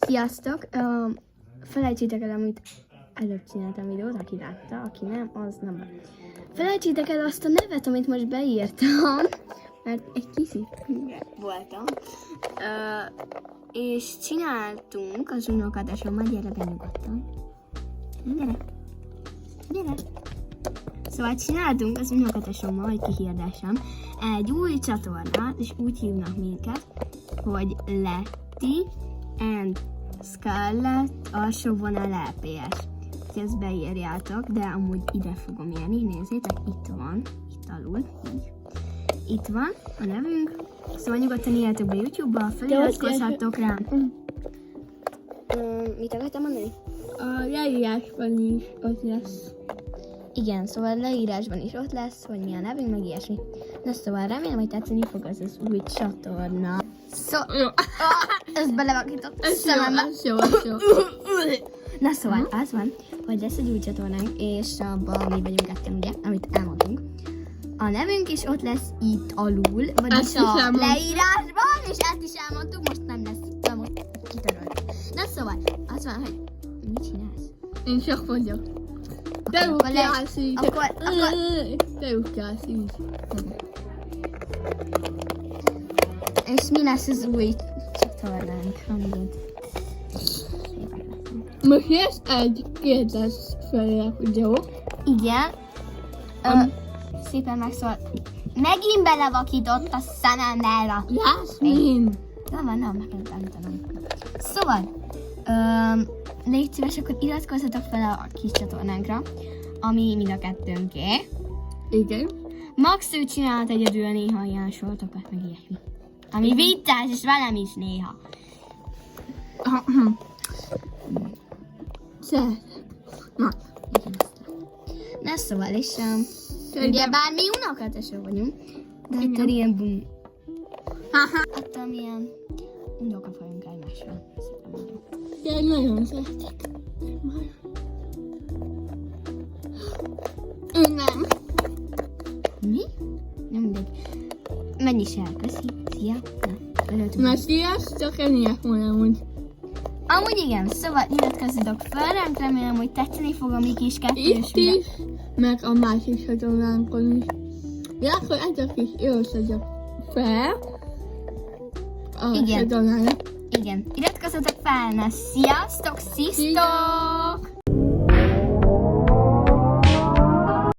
Sziasztok! Felejtsétek el, amit előbb csináltam videót, aki látta, aki nem, az nem. Felejtsétek el azt a nevet, amit most beírtam, mert egy kicsit voltam. És csináltunk az unokatesommal, gyere be nyugodtan. Gyere! Szóval csináltunk az unokatesommal, hogy kihirdessem, egy új csatornát, és úgy hívnak minket, hogy Letty and Scarlett _ LPS. Úgyhogy ezt beírjátok, de amúgy ide fogom írni, nézzétek, itt van, itt alul, így. Itt van a nevünk, szóval nyugodtan írjátok be YouTube-ba, feliratkozhattok rám. Mit akartam mondani? A leírásban is ott lesz. Igen, szóval leírásban is ott lesz, hogy mi a nevünk, meg ilyesmi. Na szóval remélem, hogy tetszeni fog az új csatorna. Ezt belevakított a szemembe. Jó. Na szóval az van, hogy lesz egy új csatornánk, és abban mi vagyunk ketten, ugye, amit elmondtunk. A nevünk is ott lesz itt alul, vagyis a leírásban, és ezt is elmondtuk, most nem lesz, most kitörölt. Na szóval, az van, hogy mit csinálsz? Én csak vagyok. Te ugrálsz így. Te ugrálsz így. És mi lesz az új csatornánk, amit most lesz egy kérdezfelé videó. igen. Szépen megszól. Megint belevakított a szemembe. Jászmin! Nem, meg kell tanítanom. Szóval, légy szíves, akkor iratkozzatok fel a kis csatornánkra, ami mind a kettőnké. Igen. Max ő csinálhat egyedül néha ilyen sortokat, meg ilyesmi. Ami vicces, és velem is néha. Szeretem. Na. Na szóval, és ugye bár mi unokatesok vagyunk, de attól ilyen bum. Attól milyen unokafajunk egymásra. Én nagyon szeretek. Én nem. Mi? Nem mindegy. Menj is el, köszi. Szia. Na sziasztok, ennyiek volna úgy. Amúgy igen, szóval iratkozzatok fel ránk, remélem, hogy tetszeni fog a mi kis kettős Itt is, meg a másik csatornánkon is. Ja, akkor ezek is iratkozzatok fel a csatornára. Igen, iratkozzatok fel, na sziasztok, sziasztok!